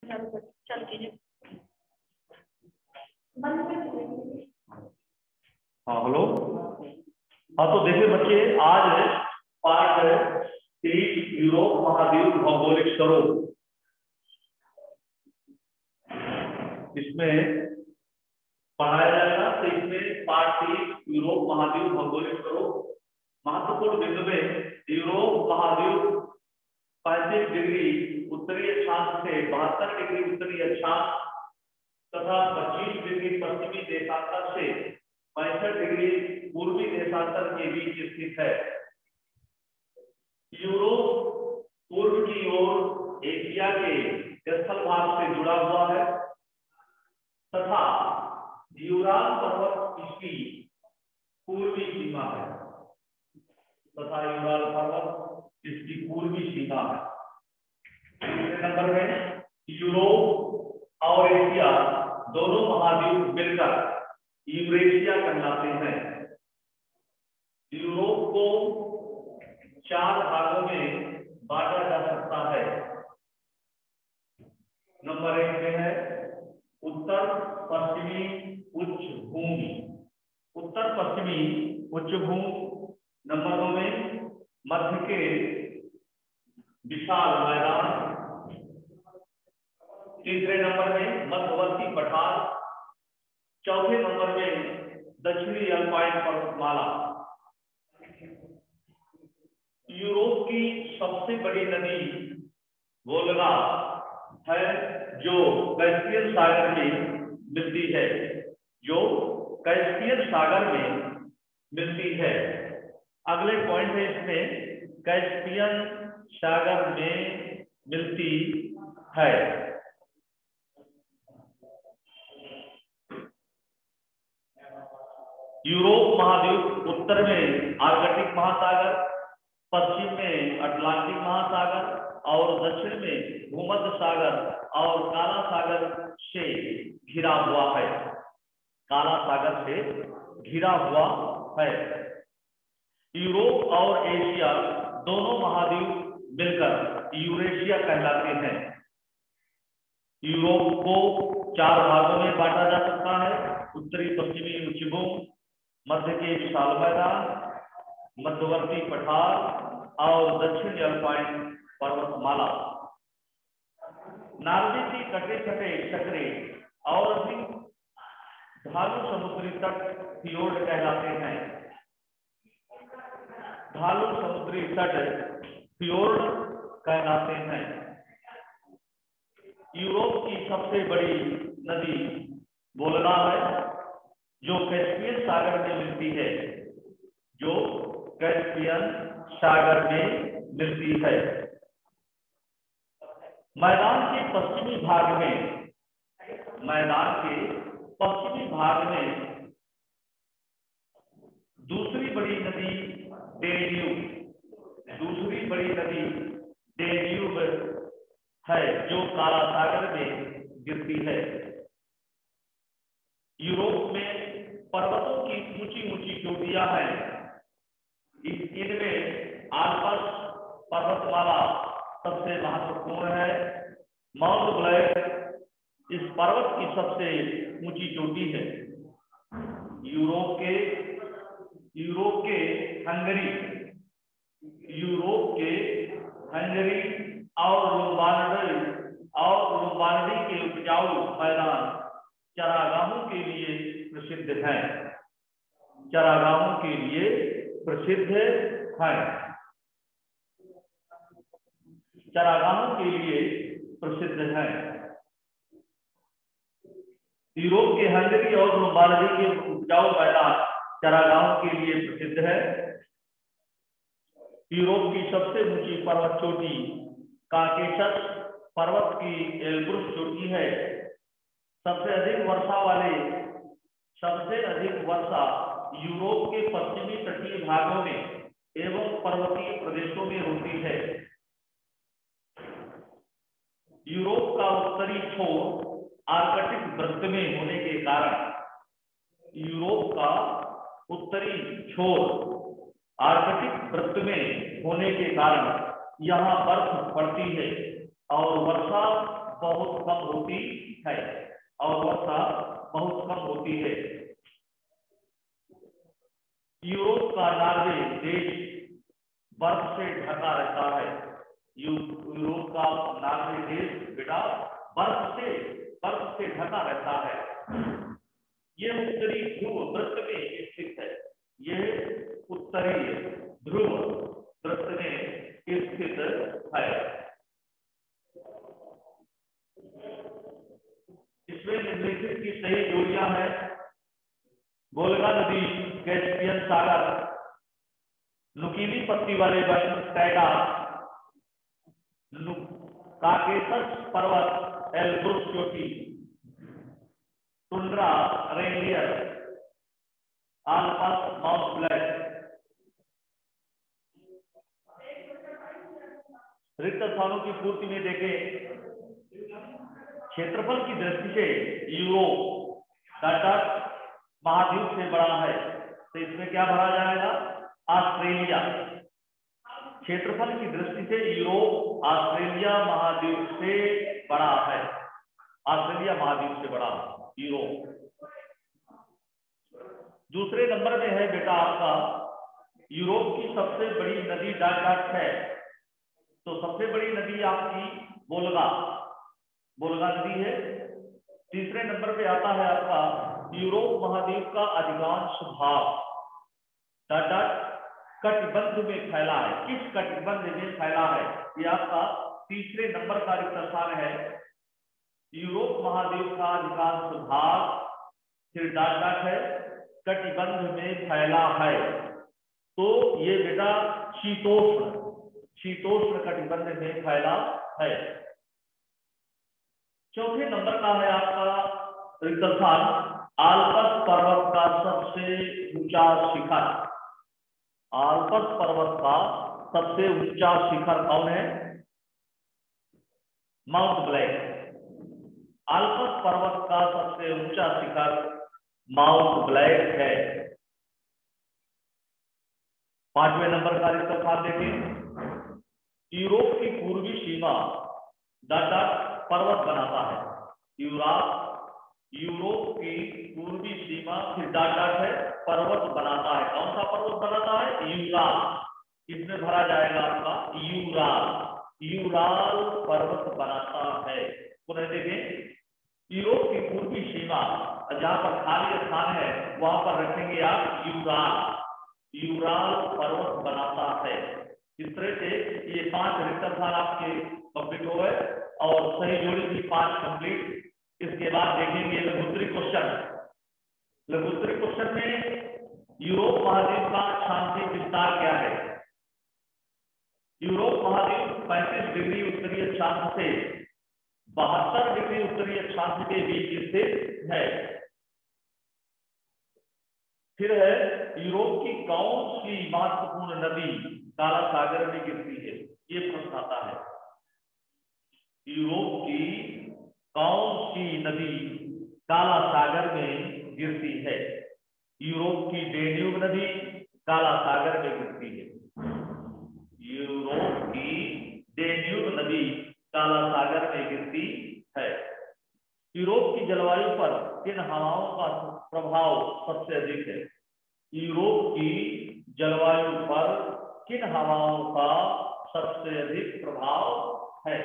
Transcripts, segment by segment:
चल कीजिए। हाँ हेलो। हाँ तो देखिए बच्चे, आज पार्ट है 3 यूरोप महाद्वीप भौगोलिक स्वरूप। इसमें पढ़ाया जाएगा। तो इसमें पार्ट 3 यूरोप महाद्वीप भौगोलिक स्वरूप। महत्वपूर्ण बिंदु में यूरोप महाद्वीप 35 डिग्री उत्तरी अक्षांश से 72 डिग्री उत्तरी अक्षांश तथा 25 डिग्री पश्चिमी देशांतर से 65 डिग्री पूर्वी देशांतर के बीच स्थित है। यूरोप पूर्व की ओर एशिया के स्थल भाग से जुड़ा हुआ है तथा यूराल पर्वत इसकी पूर्वी सीमा है इसकी पूर्वी सीमा है। दूसरे नंबर में यूरोप और एशिया दोनों महाद्वीप मिलकर यूरेशिया कहलाते हैं। यूरोप को 4 भागों में बांटा जा सकता है। नंबर 1 में है उत्तर पश्चिमी उच्च भूमि। उत्तर पश्चिमी उच्च भूमि। नंबर 2 में मध्य के विशाल मैदान। तीसरे नंबर में मध्यवर्ती पठार। चौथे नंबर में दक्षिणी अल्पाइन पर्वतमाला। यूरोप की सबसे बड़ी नदी वोल्गा है जो कैस्पियन सागर में मिलती है अगले पॉइंट है इसमें कैस्पियन सागर में मिलती है। यूरोप महाद्वीप उत्तर में आर्कटिक महासागर, पश्चिम में अटलांटिक महासागर और दक्षिण में भूमध्य सागर और काला सागर से घिरा हुआ है। यूरोप और एशिया दोनों महाद्वीप मिलकर यूरेशिया कहलाते हैं। यूरोप को 4 भागों में बांटा जा सकता है। उत्तरी पश्चिमी उच्च भूमि, मध्य के विशाल मैदान, मध्यवर्ती पठार और दक्षिणी अल्पाइन पर्वतमाला। नार्वे के कटे कटे चक्रे और अधिक ढालू समुद्री तट फियोर्ड कहलाते हैं। ढालू समुद्री तट फियोर्ड कहलाते हैं। यूरोप की सबसे बड़ी नदी वोल्गा है जो कैस्पियन सागर में मिलती है। मैदान के पश्चिमी भाग में दूसरी बड़ी नदी डेन्यूब है जो काला सागर में गिरती है। यूरोप में पर्वतों की ऊंची चोटियां हैं। इनमें आल्प्स पर्वतमाला सबसे महत्वपूर्ण है। माउंट ब्लैक इस पर्वत की सबसे ऊंची चोटी है। यूरोप के हंगरी और लोम्बार्डी के उपजाऊ मैदान चरागाहों के लिए प्रसिद्ध हैं। यूरोप के हंगरी और लोम्बार्डी के उपजाऊ मैदान चरागाहों के लिए प्रसिद्ध है। यूरोप की सबसे ऊंची पर्वत चोटी काकेशस पर्वत की एल्ब्रुस चोटी है। सबसे अधिक वर्षा यूरोप के पश्चिमी तटीय भागों में एवं पर्वतीय प्रदेशों में होती है। यूरोप का उत्तरी छोर आर्कटिक वृत्त में होने के कारण यहाँ बर्फ पड़ती है और वर्षा बहुत कम होती है और वर्षा बहुत कम होती है। यूरोप का नॉर्वे देश बर्फ से ढका रहता है। यूरोप का नॉर्वे देश बेटा बर्फ से ढका रहता है। यह उत्तरी ध्रुव वृत्त में स्थित है। यह उत्तरी ध्रुव वृत्त में स्थित है। इसमें निम्नलिखित की सही जोड़ियां हैं। वोल्गा नदी, कैस्पियन सागर, नुकीली पत्ती वाले वन टैगा, काकेशस पर्वत, एल्ब्रुस चोटी, tundra, reindeer, Alps, mount black. रिक्त स्थानों की पूर्ति में देखें, क्षेत्रफल की दृष्टि से यूरोप महाद्वीप से बड़ा है, तो इसमें क्या भरा जाएगा? ऑस्ट्रेलिया। क्षेत्रफल की दृष्टि से यूरोप ऑस्ट्रेलिया महाद्वीप से बड़ा है। ऑस्ट्रेलिया महाद्वीप से बड़ा यूरोप। दूसरे नंबर में है बेटा आपका यूरोप की सबसे बड़ी नदी डाट है। तो सबसे बड़ी नदी आपकी वोल्गा नदी है। तीसरे नंबर पे आता है आपका यूरोप महाद्वीप का अधिकांश भाग कटिबंध में फैला है। किस कटिबंध में फैला है? ये आपका तीसरे नंबर का रिक्त स्थान है। यूरोप महाद्वीप का अधिकांश भाग फिर डाट है कटिबंध में फैला है। तो ये बेटा शीतोष्ण कटिबंध में फैला है। चौथे नंबर का है आपका रिक्त स्थान आल्प्स पर्वत का सबसे ऊंचा शिखर। आल्प्स पर्वत का सबसे ऊंचा शिखर कौन है? Mount black. आल्प्स पर्वत का सबसे ऊंचा शिखर माउंट ब्लैक है। पांचवें नंबर का रिक्त स्थान देखें, यूरोप की पूर्वी सीमा पर्वत बनाता है। यूरोप की पूर्वी सीमा फिर डाट है पर्वत बनाता है। कौन सा पर्वत बनाता है? यूराल। इसमें भरा जाएगा आपका यूराल पर्वत बनाता है। पुनः देखें, यूरोप की पूर्वी सीमा जहां पर खाली स्थान है वहां पर रखेंगे आप यूराल पर्वत बनाता है। इस तरह से ये 5 रिक्त स्थान आपके कंप्लीट हो गए और सही जोड़ी भी 5 कंप्लीट। इसके बाद देखेंगे लघुत्तरी क्वेश्चन। लघुत्तरी क्वेश्चन में यूरोप महाद्वीप का अक्षांशीय विस्तार क्या है? यूरोप महाद्वीप 35 डिग्री उत्तरी अक्षांश से 72 डिग्री उत्तरी अक्षांश के बीच स्थित है। फिर है यूरोप की कौन सी महत्वपूर्ण नदी काला सागर में गिरती है? ये प्रश्न आता है। यूरोप की कौन सी नदी काला सागर में गिरती है? यूरोप की डेन्यूब नदी काला सागर में गिरती है। यूरोप की डेन्यूब नदी काला सागर में गिरती है। यूरोप की जलवायु पर किन हवाओं का प्रभाव सबसे अधिक है? यूरोप की जलवायु पर किन हवाओं का सबसे अधिक प्रभाव है?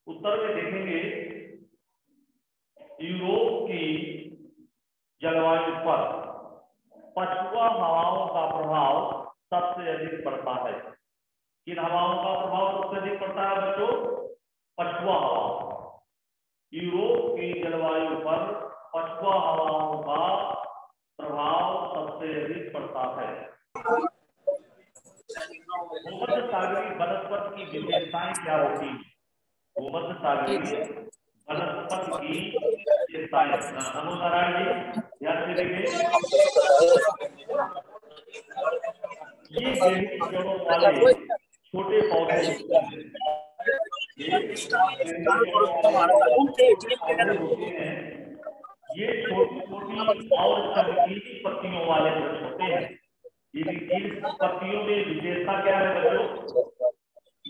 उत्तर में देखेंगे, यूरोप की जलवायु पर पछुआ हवाओं का प्रभाव सबसे अधिक पड़ता है। किन हवाओं का प्रभाव सबसे अधिक पड़ता है बच्चों? पछुआ हवाओं। यूरोप की जलवायु पर पछुआ हवाओं का प्रभाव सबसे अधिक पड़ता है। भूमध्य सागरीय वनस्पति की विशेषताएं क्या होती है? भूमध्य सागरीय वनस्पति की विशेषताएं। नमो नारायण जी, ध्यान से देखें। ये गहरी जड़ों वाले छोटे पौधे होते हैं। ये छोटी छोटी और चमकीली पत्तियों वाले वृक्ष होते हैं। इन पत्तियों में विशेषता क्या है बच्चों?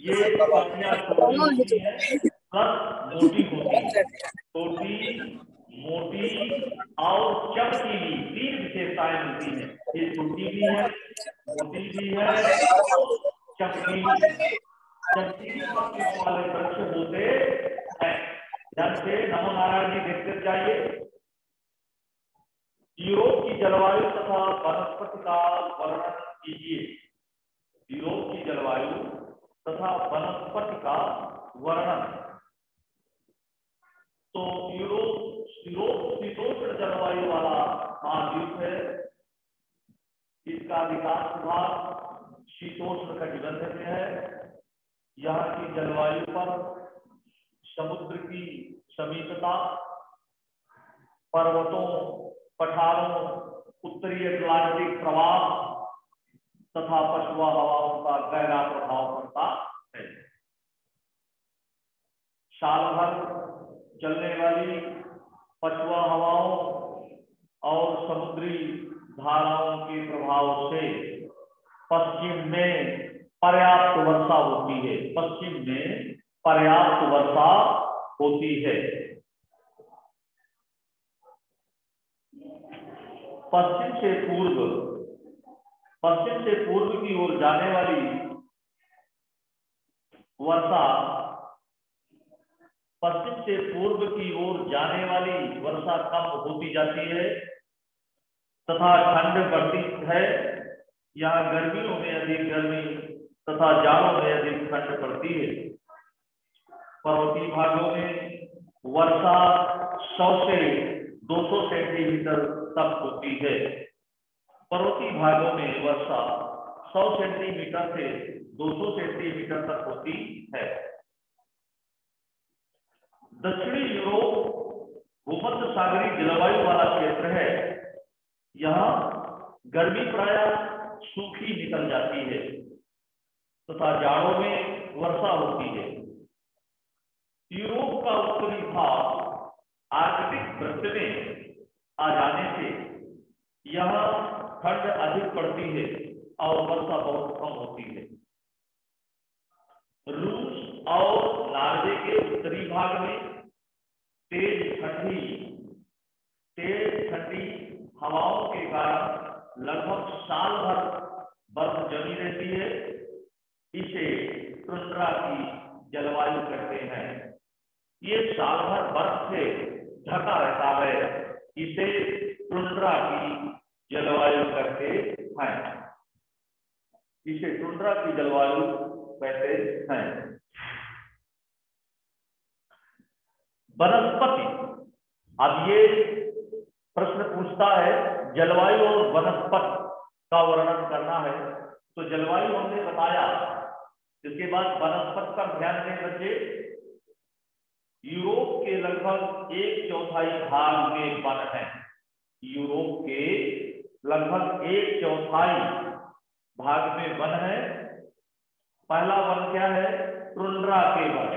ये पत्तियां छोटी होती हैं प्लस मोटी होती है। छोटी, मोटी और चमकीली, तीन विशेषताएं मिलती हैं। ये छोटी भी है, मोटी भी है और चमकीली। चमकीली पत्तियों वाले वृक्ष होते हैं। ध्यान से नमो नारायण जी देखते जाइए। यूरोप की जलवायु तथा वनस्पति का वर्णन कीजिए। यूरोप की जलवायु तथा वनस्पति का वर्णन। तो यूरोप शीतोष्ण जलवायु वाला महाद्वीप है। इसका विकास भाग शीतोष्ण कटिबंध में है। यहाँ की जलवायु पर समुद्र की समीपता, पर्वतों, पठारों, उत्तरी अटलांटिक प्रवाह तथा पछुआ हवाओं का गहरा प्रभाव पड़ता है। साल भर चलने वाली पछुआ हवाओं और समुद्री धाराओं के प्रभाव से पश्चिम में पर्याप्त वर्षा होती है। पश्चिम में पर्याप्त वर्षा होती है। पश्चिम से पूर्व की ओर जाने वाली वर्षा, पश्चिम से पूर्व की ओर जाने वाली वर्षा कम होती जाती है तथा ठंड बढ़ती है। यहाँ गर्मियों में अधिक गर्मी तथा जाड़ों में अधिक ठंड पड़ती है। पर्वतीय भागों में वर्षा 100 से 200 सेंटीमीटर तक होती है। पर्वतीय भागों में वर्षा 100 सेंटीमीटर से 200 सेंटीमीटर तक होती है। दक्षिणी यूरोप भूमध्य सागरीय जलवायु वाला क्षेत्र है। यहाँ गर्मी प्रायः सूखी निकल जाती है तथा जाड़ों में वर्षा होती है। यूरोप का उत्तरी भाग आर्कटिक वृत्त में आ जाने से यहाँ ठंड अधिक पड़ती है और वर्षा बहुत कम होती है। रूस और नॉर्वे के उत्तरी भाग में तेज ठंडी हवाओं के कारण लगभग साल भर बर्फ जमी रहती है। इसे टुंड्रा की जलवायु कहते हैं। ये साल भर बर्फ से ढका रहता है। इसे टुंड्रा की जलवायु कहते हैं। इसे टुंड्रा की जलवायु कहते हैं। वनस्पति, अब ये प्रश्न पूछता है जलवायु और वनस्पति का वर्णन करना है। तो जलवायु हमने बताया, इसके बाद वनस्पति पर ध्यान दें बच्चे। यूरोप के लगभग 1/4 भाग में वन है। यूरोप के लगभग 1/4 भाग में वन है। पहला वन क्या है? टुंड्रा के वन।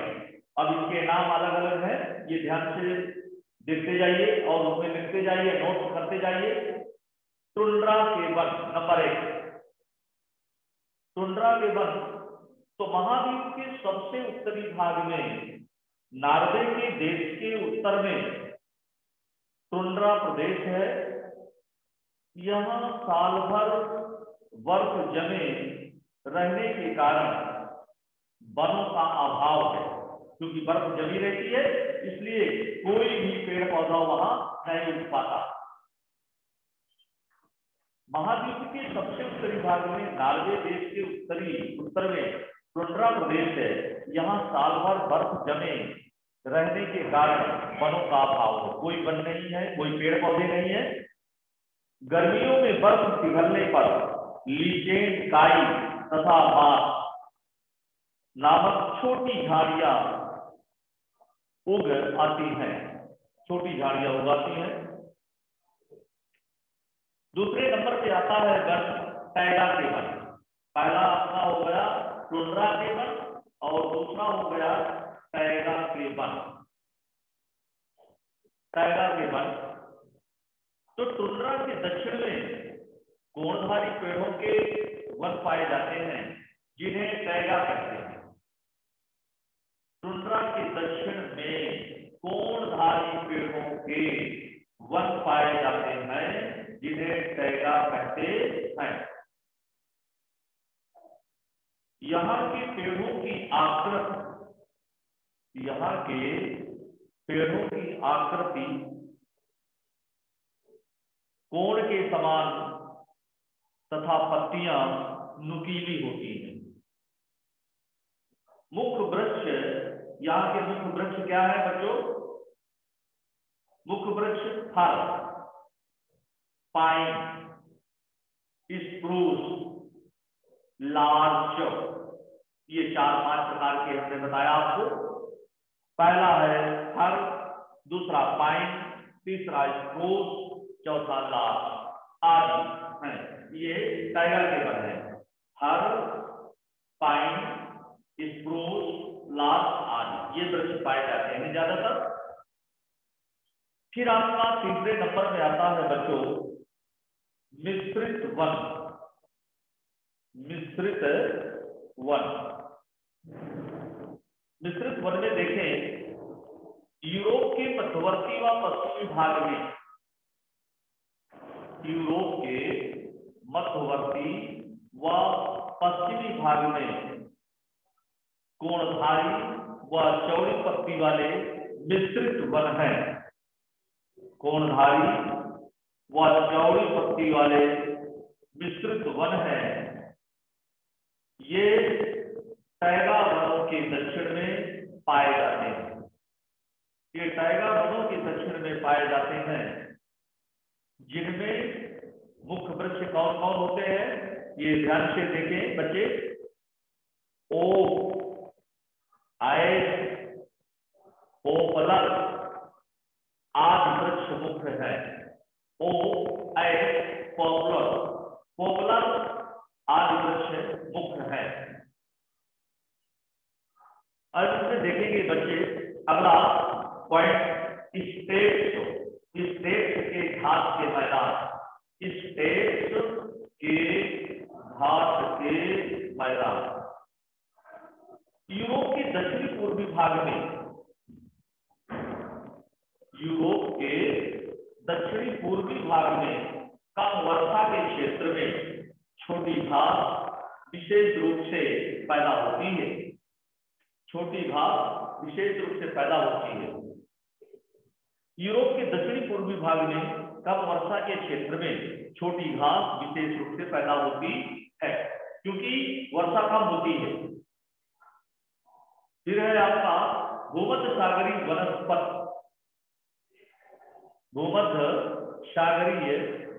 अब इसके नाम अलग अलग हैं, ये ध्यान से देखते जाइए और उसमें लिखते जाइए, नोट करते जाइए। टुंड्रा के वन नंबर 1, टुंड्रा के वन। तो महाद्वीप के सबसे उत्तरी भाग में नॉर्वे के देश के उत्तर में टुंड्रा प्रदेश है। यहाँ साल भर बर्फ जमे रहने के कारण वनों का अभाव है। क्योंकि बर्फ जमी रहती है इसलिए कोई भी पेड़ पौधा वहां नहीं उग पाता। महाद्वीप के सबसे उत्तरी भाग में नॉर्वे देश के उत्तर में टुंड्रा प्रदेश है। यहाँ साल भर बर्फ जमे रहने के कारण वनों का अभाव है। कोई वन नहीं है, कोई पेड़ पौधे नहीं है। गर्मियों में बर्फ पिघलने पर लीचेन, काई तथा बांस नामक छोटी झाड़ियां उग आती हैं। छोटी झाड़ियां उगाती हैं। दूसरे नंबर पे आता है वन टैगा के वन। पहला अपना हो गया टुंड्रा के वन और दूसरा हो गया टैगा के वन। टैगा के वन। तो टुंड्रा के दक्षिण में कोणधारी पेड़ों के वन पाए जाते हैं जिन्हें टैगा कहते हैं। टुंड्रा के दक्षिण में कोणधारी पेड़ों के वन पाए जाते हैं जिन्हें टैगा कहते हैं। यहाँ के पेड़ों की आकृति कोण के समान तथा पत्तियां नुकीली होती हैं। मुख्य वृक्ष, यहाँ के मुख्य वृक्ष क्या है बच्चों? मुख्य वृक्ष फर, पाइन, स्प्रूस, लार्च, ये 4-5 प्रकार के हमने बताया आपको। पहला है फर, दूसरा पाइन, तीसरा स्प्रूस, चौथा लार्च आदि है। ये टाइगर के वन है। फर, पाइन, स्प्रूस, लार्च आदि ये वृक्ष पाए जाते हैं ज्यादातर। फिर आपका तीसरे नंबर में आता है बच्चों मिश्रित वन। मिश्रित वन में देखें, यूरोप के मध्यवर्ती व पश्चिमी भाग में, यूरोप के मध्यवर्ती व पश्चिमी भाग में कोणधारी व चौड़ी पत्ती वाले मिश्रित वन है। कोणधारी व चौड़ी पत्ती वाले मिश्रित वन है। ये टैगा वनों के दक्षिण में पाए जाते हैं। ये टैगा वनों के दक्षिण में पाए जाते हैं, जिनमें मुख्य वृक्ष कौन कौन होते हैं ये ध्यान से देखें बच्चे। ओक, आइस, पोपलर आदि वृक्ष मुख्य है। ओक, आइस, पोपलर आदि वृक्ष मुख्य है। अब इसमें देखेंगे बच्चे अगला पॉइंट, स्टेट्स के घास के मैदान। स्टेट्स के घास के मैदान यूरोप के दक्षिणी पूर्वी भाग में, यूरोप के दक्षिणी पूर्वी भाग में कम वर्षा के क्षेत्र में छोटी घास विशेष रूप से पैदा होती है। छोटी घास विशेष रूप से पैदा होती है। यूरोप के दक्षिणी पूर्वी भाग में कम वर्षा के क्षेत्र में छोटी घास विशेष रूप से पैदा होती है, क्योंकि वर्षा कम होती है। फिर है आपका भूमध्य सागरीय वनस्पति। भूमध्य सागरीय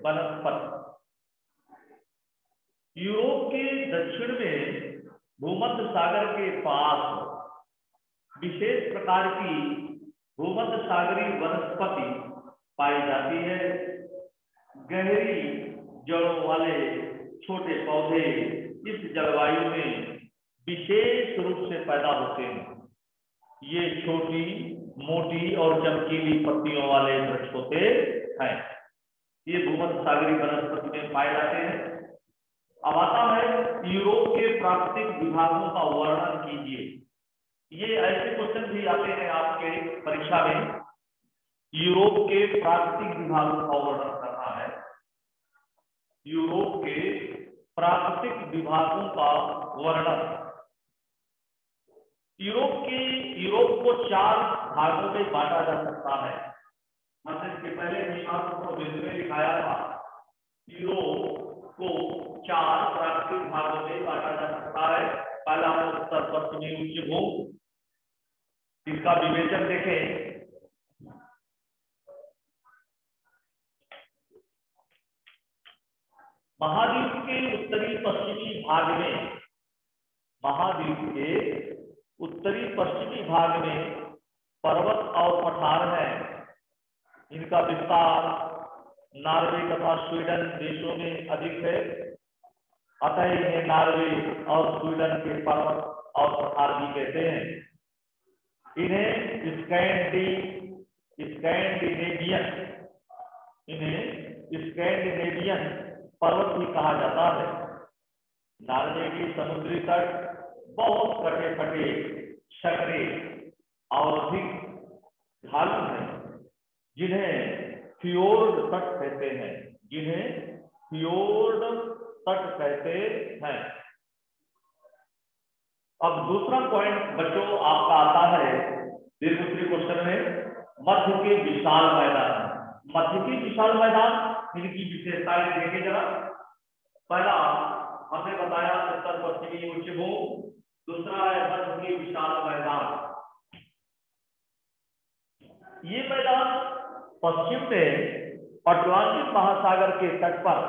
वनस्पति यूरोप के दक्षिण में भूमध्य सागर के पास विशेष प्रकार की भूमध्य सागरीय वनस्पति पाई जाती है। गहरी जड़ों वाले छोटे पौधे इस जलवायु में विशेष रूप से पैदा होते हैं। ये छोटी, मोटी और चमकीली पत्तियों वाले वृक्ष होते हैं। ये भूमध्य सागरीय वनस्पति में पाए जाते हैं। अब आता है यूरोप के प्राकृतिक विभागों का वर्णन कीजिए। ये ऐसे क्वेश्चन भी आते हैं आपके परीक्षा में। यूरोप के प्राकृतिक विभागों का वर्णन करना है। यूरोप के प्राकृतिक विभागों का वर्णन। यूरोप को 4 भागों में बांटा जा सकता है। मतलब इसके पहले भी आपको में दिखाया था। यूरोप को 4 प्राकृतिक भागों में बांटा जा सकता है। पहला उत्तर पश्चिमी उच्च भूमि, इसका विवेचन देखें। महाद्वीप के उत्तरी पश्चिमी भाग में, महाद्वीप के उत्तरी पश्चिमी भाग में पर्वत और पठार हैं। इनका विस्तार नॉर्वे तथा स्वीडन देशों में अधिक है। अतः इन्हें नॉर्वे और स्वीडन के पर्वत और पठार भी कहते हैं। इन्हें स्कैंडिनेवियन पर्वत भी कहा जाता है। नॉर्वे की समुद्री तट बहुत कटे फटे, सकरे और अधिक ढालू हैं, जिन्हें फियोर्ड तट कहते हैं, जिन्हें फियोर्ड तट कहते हैं। अब दूसरा पॉइंट बच्चों आपका आता है दीर्घ उत्तरी क्वेश्चन में, मध्य के विशाल मैदान। मध्य के विशाल मैदान, इनकी विशेषताएं देखें जरा। पहला हमने बताया उत्तर पश्चिमी उच्च भूमि, दूसरा है मध्य के विशाल मैदान। ये मैदान पश्चिम में अटलांटिक महासागर के तट पर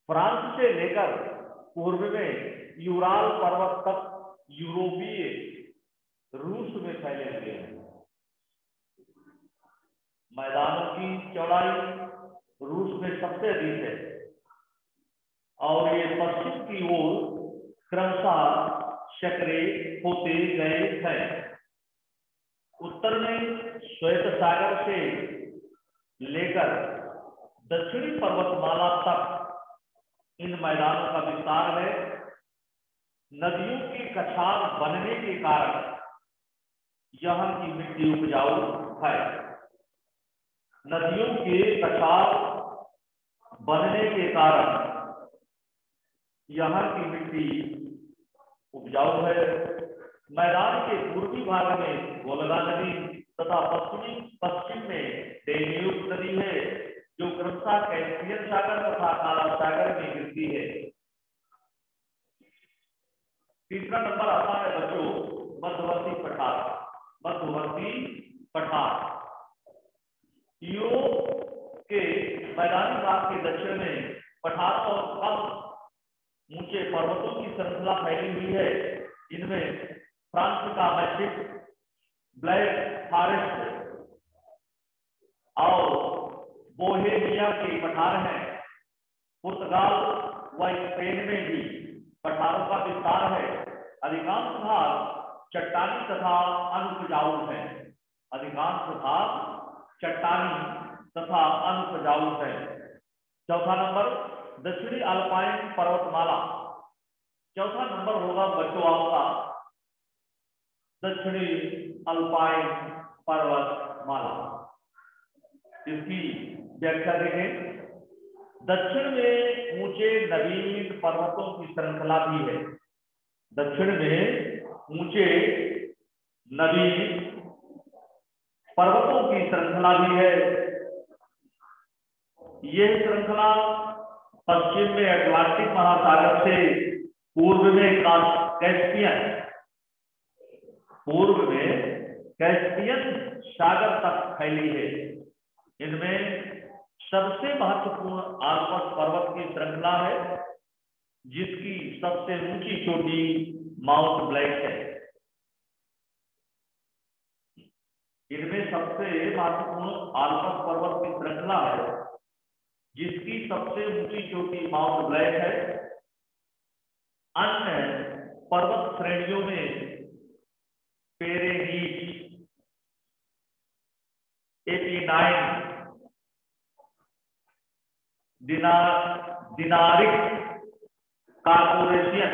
फ्रांस से लेकर पूर्व में यूराल पर्वत तक यूरोपीय रूस में फैले हुए हैं। मैदानों की चौड़ाई रूस में सबसे अधिक है और ये पश्चिम की ओर क्रमशः चक्रे होते गए हैं। उत्तर में श्वेत सागर से लेकर दक्षिणी पर्वतमाला तक इन मैदानों का विस्तार है। नदियों के कछार बनने के कारण यहाँ की मिट्टी उपजाऊ है। नदियों के कछार बनने के कारण यहाँ की मिट्टी उपजाऊ है। मैदान के पूर्वी भाग में वोल्गा नदी तथा पश्चिम में डेन्यूब नदी है, जो क्रमशः कैस्पियन सागर तथा काला सागर में गिरती है। तीसरा नंबर आता है बच्चों मध्यवर्ती पठार। मध्यवर्ती पठार यूरोप के मैदानी भाग के दक्षिण में पठार और कम ऊंचे पर्वतों की श्रृंखला फैली हुई है। इनमें फ्रांस का मैसिव ब्लैक फॉरेस्ट और बोहेमिया के पठार हैं। पुर्तगाल व स्पेन में भी पठारों का विस्तार है। अधिकांश भाग चट्टानी तथा अनुपजाऊ है। अधिकांश भाग चट्टानी तथा अनुपजाऊ है। चौथा नंबर दक्षिणी अल्पाइन पर्वतमाला। चौथा नंबर होगा बच्चों आपका दक्षिणी अल्पाइन पर्वतमाला। इसकी व्याख्या देखें। दक्षिण में ऊंचे नवीन पर्वतों की श्रृंखला भी है। दक्षिण में ऊंचे नवीन पर्वतों की श्रृंखला भी है। यह श्रृंखला पश्चिम में अटलांटिक महासागर से पूर्व में कैस्पियन सागर तक फैली है। इनमें सबसे महत्वपूर्ण आल्प्स पर्वत की श्रृंखला है, जिसकी सबसे ऊंची चोटी माउंट ब्लैक है। इनमें सबसे महत्वपूर्ण आल्प्स पर्वत की श्रृंखला है, जिसकी सबसे ऊंची चोटी माउंट ब्लैक है। अन्य पर्वत श्रेणियों में पेरेनीज, एपिनाइन, दिनारिक, कार्पोरेशियन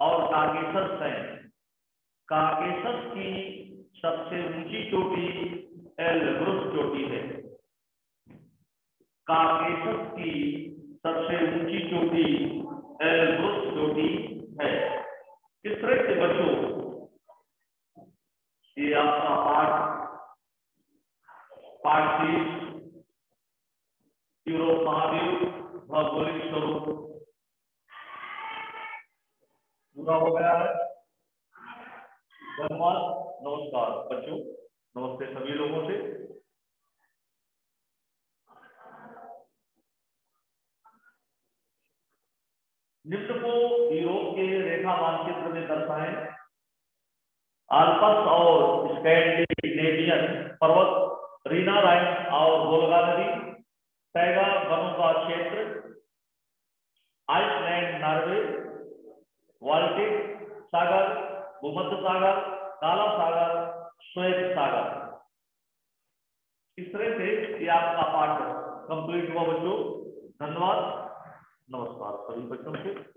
और काकेशस हैं। काकेशस की सबसे ऊंची चोटी एल्ब्रुस चोटी है। काकेशस की सबसे ऊंची चोटी एल्ब्रुस चोटी है। इस तरह से बच्चों ये आपका पाठ 30 यूरोप महाद्वीप भौगोलिक स्वरूप पूरा हो गया है। धन्यवाद। नमस्कार बच्चों, नमस्ते सभी लोगों से। निम्न को यूरोप के रेखा मानचित्र में दर्शाएं। आल्प्स और स्कैंडिनेवियन पर्वत, रीना राइन और वोल्गा नदी, टैगा वनों का क्षेत्र, आइसलैंड, नॉर्वे, बाल्टिक सागर, भूमध्य सागर, काला सागर, श्वेत सागर। इस तरह से ये आपका पाठ कंप्लीट हुआ बच्चों। धन्यवाद। नमस्कार सभी बच्चों को।